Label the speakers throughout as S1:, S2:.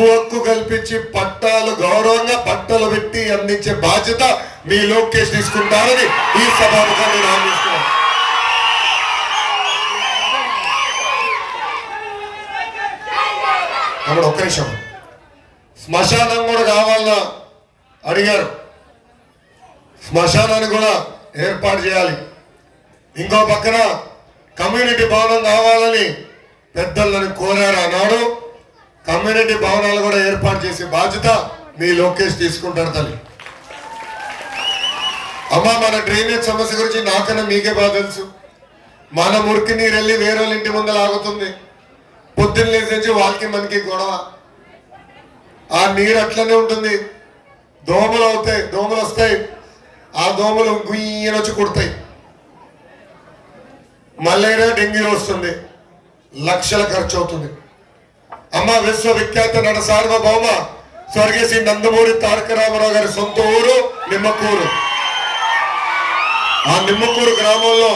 S1: హక్కు కల్పించి పట్టాలు గౌరవంగా పట్టాలు పెట్టి అందించే బాధ్యత మీ లోకేష్ తీసుకుంటారని ఈ సభాముఖంగా నేను హామీస్తున్నాను. అప్పుడు ఒక్క నిమిషం, శ్మశానం కూడా కావాలన్నా అడిగారు. శ్మశానాన్ని కూడా ఏర్పాటు చేయాలి. ఇంకో పక్కన కమ్యూనిటీ భవనం కావాలని పెద్దలను కోరారు. అన్నాడు కమ్యూనిటీ భవనాలు కూడా ఏర్పాటు చేసే బాధ్యత మీ లోకేష్ తీసుకుంటారు. తల్లి అమ్మ, మన డ్రైనేజ్ సమస్య గురించి నాకన్నా మీకే బాగా తెలుసు. మన మురికి నీరు వెళ్ళి వేరే వాళ్ళ ఇంటి ముందర ఆగుతుంది. పొద్దున్న లేచి వాళ్ళకి మనకి గొడవ. ఆ నీరు అట్లనే ఉంటుంది. దోమలు వస్తాయి. ఆ దోమలు గుయ్యని వచ్చి కుడతాయి. మలేరియా డెంగ్యూ వస్తుంది. లక్షల ఖర్చు అవుతుంది. అమ్మ, విశ్వవిఖ్యాత నట సార్వభౌమ స్వర్గీయ శ్రీ నందమూరి తారక రామారావు గారి సొంత ఊరు నిమ్మకూరు. ఆ నిమ్మకూరు గ్రామంలో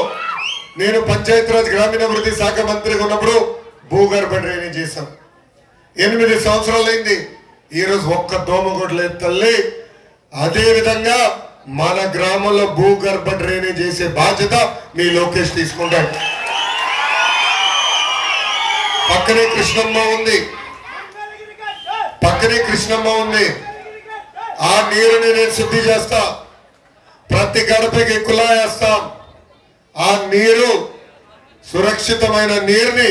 S1: నేను పంచాయతీరాజ్ గ్రామీణాభివృద్ధి శాఖ మంత్రిగా ఉన్నప్పుడు భూగర్భ డ్రైనేజ్ చేశాం. 8 సంవత్సరాలైంది. ఈరోజు ఒక్క దోమ కూడా లేదు తల్లి. అదే విధంగా మన గ్రామంలో భూగర్భ డ్రైనేజ్ చేసే బాధ్యత మీ లోకేష్ తీసుకుంటాడు. పక్కనే కృష్ణమ్మ ఉంది. ఆ నీరుని నేను శుద్ధి చేస్తా. ప్రతి గడపకి కుళాయిస్తాం. ఆ నీరు సురక్షితమైన నీరుని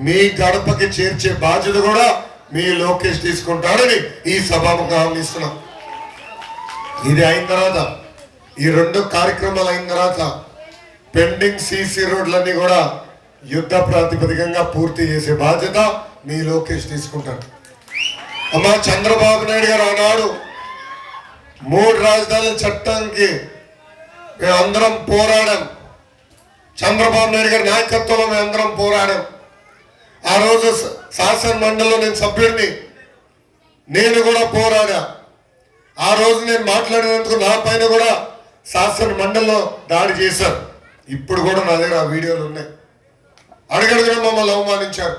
S1: మీ గడపకి చేర్చే బాధ్యత కూడా మీ లోకేష్ తీసుకుంటాడని ఈ సభాముఖంగా హామీస్తున్నాం. ఇది అయిన తర్వాత, ఈ 2 కార్యక్రమాలు అయిన తర్వాత పెండింగ్ సీసీ రోడ్లన్నీ కూడా యుద్ధ ప్రాతిపదికంగా పూర్తి చేసే బాధ్యత మీ లోకేష్ తీసుకుంటాడు. అమ్మా, చంద్రబాబు నాయుడు గారు ఆనాడు 3 రాజధానుల చట్టానికి మేమందరం పోరాడాం. చంద్రబాబు నాయుడు గారి నాయకత్వంలో మేమందరం పోరాడాం. ఆ రోజు శాసన మండలిలో నేను సభ్యుడిని, నేను కూడా పోరాడా. ఆ రోజు నేను మాట్లాడినందుకు నా పైన కూడా శాసన మండలిలో దాడి చేశారు. ఇప్పుడు కూడా నా దగ్గర ఆ వీడియోలు ఉన్నాయి. అడుగడుగున మమ్మల్ని అవమానించారు.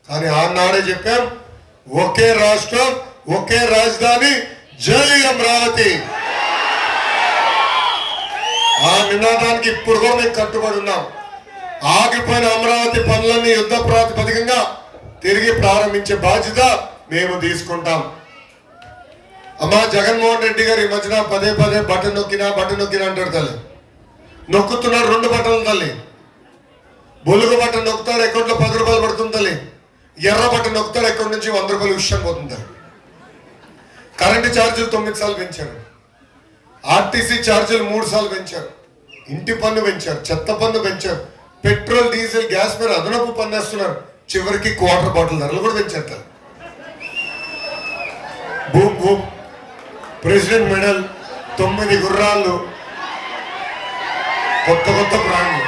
S1: కానీ ఆనాడే చెప్పాం, ఒకే రాష్ట్రం ఒకే రాజధాని, జై అమరావతి. ఆ నినాదానికి ఇప్పుడు కూడా మేము కట్టుబడి ఉన్నాం. ఆగిపోయిన అమరావతి పనులన్నీ యుద్ధ ప్రాతిపదికంగా తిరిగి ప్రారంభించే బాధ్యత మేము తీసుకుంటాం. అమ్మా, జగన్మోహన్ రెడ్డి గారు ఈ మధ్యన పదే బటన్ నొక్కినా అంటాడు తల్లి. నొక్కుతున్నారు 2 బటన్లు తల్లి. బొలుగు బటన్ నొక్కుతాడు, అకౌంట్లో 10 రూపాయలు పడుతుంది తల్లి. ఎర్ర బటన్ నొక్కుతాడు, అకౌంట్ నుంచి 100 రూపాయలు విషయం పోతుంది. కరెంటు ఛార్జీలు 9 సార్లు పెంచారు. ఆర్టీసీ ఛార్జీలు 3 సార్లు పెంచారు. ఇంటి పన్ను పెంచారు, చెత్త పన్ను పెంచారు. పెట్రోల్ డీజిల్ గ్యాస్ మీద అదనపు పన్ను వేస్తున్నారు. చివరికి క్వార్టర్ బాటిల్ ధరలు కూడా పెంచారు. భూమ్ ప్రెసిడెంట్ మెడల్, 9 గుర్రాలు, కొత్త బ్రాండ్లు.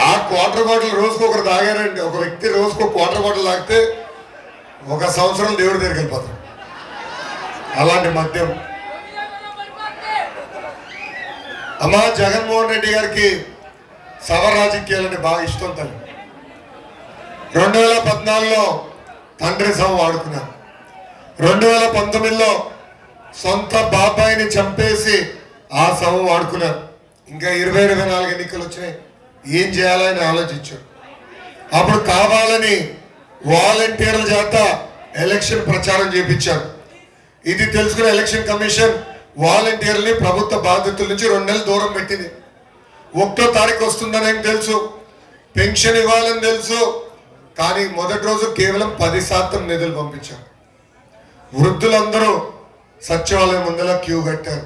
S1: ఆ క్వార్టర్ బాటిల్ రోజుకు ఒకరు తాగారండి. ఒక వ్యక్తి రోజుకు క్వార్టర్ బాటిల్ తాగితే 1 సంవత్సరం దేవుడి దగ్గరికి వెళ్ళిపోతారు. అలాంటి మద్యం. అమ్మా, జగన్మోహన్ రెడ్డి గారికి సభ రాజకీయాలంటే బాగా ఇష్టం తల్లి. 2014లో తండ్రి సభ వాడుకున్నారు. 2019లో సొంత బాబాయిని చంపేసి ఆ సభ వాడుకున్నారు. ఇంకా 2024 ఎన్నికలు వచ్చినాయి. ఏం చేయాలని ఆలోచించారు. అప్పుడు కావాలని వాలంటీర్ల చేత ఎలక్షన్ ప్రచారం చేపించారు. ఇది తెలుసుకున్న ఎలక్షన్ కమిషన్ వాలంటీర్లని ప్రభుత్వ బాధ్యతల నుంచి 2 నెలలు దూరం పెట్టింది. 1వ తారీఖు వస్తుందని తెలుసు, పెన్షన్ ఇవ్వాలని తెలుసు. కానీ మొదటి రోజు కేవలం 10% నిధులు పంపించారు. వృద్ధులందరూ సచివాలయం ముందర క్యూ కట్టారు.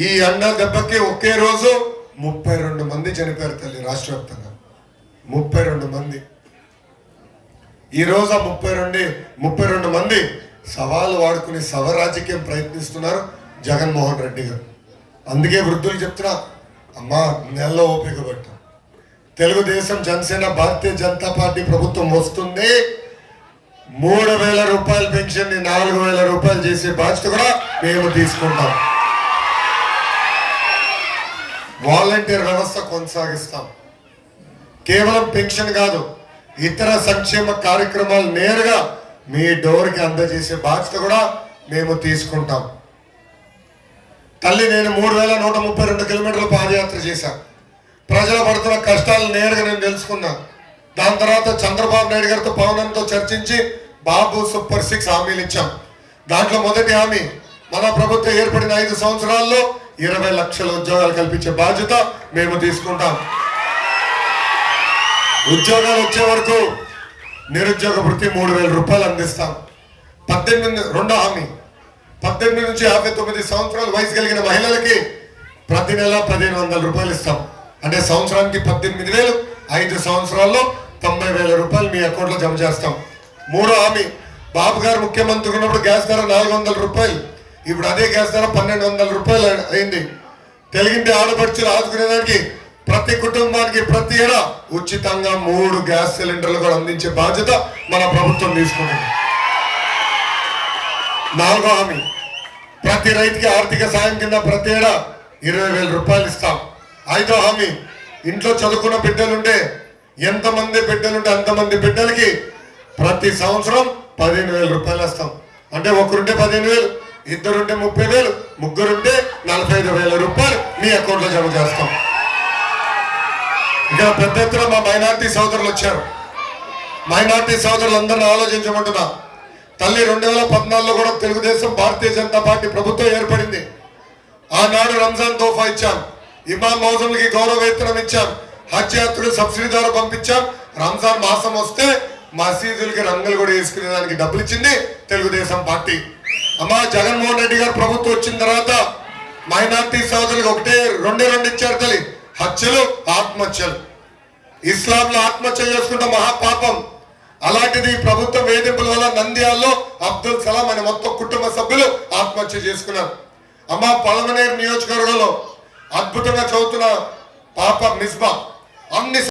S1: ఈ ఎండ దెబ్బకి ఒకే రోజు 32 మంది చనిపోయారు తల్లి. రాష్ట్ర వ్యాప్తంగా 32 మంది. ఈరోజు 32 మంది సవాలు వాడుకుని సభ రాజకీయం ప్రయత్నిస్తున్నారు జగన్మోహన్ రెడ్డి గారు. అందుకే వృద్ధులు చెప్తున్నా, అమ్మా, నెలలో ఓపిక పట్టు. తెలుగుదేశం, జనసేన, భారతీయ జనతా పార్టీ ప్రభుత్వం వస్తుంది. 3000 రూపాయల పెన్షన్ ని 4000 రూపాయలు చేసే బాధ్యత కూడా మేము తీసుకుంటాం. వాలంటీర్ వ్యవస్థ కొనసాగిస్తాం. కేవలం పెన్షన్ కాదు, ఇతర సంక్షేమ కార్యక్రమాలు నేరుగా మీ డోర్కి అందజేసే బాధ్యత కూడా మేము తీసుకుంటాం. తల్లి, నేను 3132 కిలోమీటర్ల పాదయాత్ర చేశాను. ప్రజలు పడుతున్న కష్టాలు నేరుగా నేను తెలుసుకున్నా. దాని తర్వాత చంద్రబాబు నాయుడు గారితో పవనంతో చర్చించి బాబు సూపర్ 6 హామీలు ఇచ్చాం. దాంట్లో మొదటి హామీ, మన ప్రభుత్వం ఏర్పడిన 5 సంవత్సరాల్లో 20 లక్షల ఉద్యోగాలు కల్పించే బాధ్యత మేము తీసుకుంటాం. ఉద్యోగాలు వచ్చే వరకు నిరుద్యోగ వృత్తి 3000 రూపాయలు అందిస్తాం. 18 రెండో హామీ, 18 నుంచి 59 సంవత్సరాల వయసు కలిగిన మహిళలకి ప్రతి నెల 1500 రూపాయలు ఇస్తాం. అంటే సంవత్సరానికి 18,000, 5 సంవత్సరాల్లో 90,000 రూపాయలు మీ అకౌంట్లో జమ చేస్తాం. మూడో హామీ, బాబు గారు ముఖ్యమంత్రి ఉన్నప్పుడు గ్యాస్ ధర 400 రూపాయలు, ఇప్పుడు అదే గ్యాస్ ధర 1200 రూపాయలు అయింది. తెలుగింటి ఆడపడుచులు ఆదుకునేదానికి ప్రతి కుటుంబానికి ప్రతి ఏడా ఉచితంగా 3 గ్యాస్ సిలిండర్లు కూడా అందించే బాధ్యత మన ప్రభుత్వం తీసుకుంటుంది. నాలుగో హామీ, ప్రతి రైతుకి ఆర్థిక సాయం కింద ప్రతి ఏడా 20,000 రూపాయలు ఇస్తాం. ఐదో హామీ, ఇంట్లో చదువుకున్న బిడ్డలుంటే ఎంతమంది బిడ్డలుంటే అంతమంది బిడ్డలకి ప్రతి సంవత్సరం 15,000 రూపాయలు ఇస్తాం. అంటే ఒకరుంటే 15,000, ఇద్దరుంటే 30,000, ముగ్గురుంటే 45,000 రూపాయలు మీ అకౌంట్లో జమ చేస్తాం. ఇక్కడ పెద్ద ఎత్తున మా మైనార్టీ సోదరులు వచ్చారు. మైనార్టీ సోదరులందరినీ ఆలోచించమంటున్నా. తల్లి, 2014లో కూడా తెలుగుదేశం భారతీయ జనతా పార్టీ ప్రభుత్వం ఏర్పడింది. ఆనాడు రంజాన్ తోఫా ఇచ్చాం, ఇమాం మౌజంలకి గౌరవ వేతనం ఇచ్చాం, హజ్ యాత్రలు సబ్సిడీ ద్వారా పంపించాం. రంజాన్ మాసం వస్తే మసీదులకి రంగులు కూడా వేసుకునే దానికి డబ్బులు ఇచ్చింది తెలుగుదేశం పార్టీ. అమ్మా, జగన్మోహన్ రెడ్డి గారు ప్రభుత్వం వచ్చిన తర్వాత మైనార్టీ సోదరులకు ఒకటే రెండే ఇచ్చారు తల్లి, హత్యలు, ఆత్మహత్యలు. ఇస్లాంలో ఆత్మహత్య చేసుకుంటే మహాపాపం. అలాంటిది ప్రభుత్వ వేధింపుల వల్ల నంద్యాలలో అబ్దుల్ సలాం అనే మొత్తం కుటుంబ సభ్యులు ఆత్మహత్య చేసుకున్నారు. అమ్మ, పలమనేరు నియోజకవర్గంలో అద్భుతంగా చదువుతున్న పాప మిస్బా అన్ని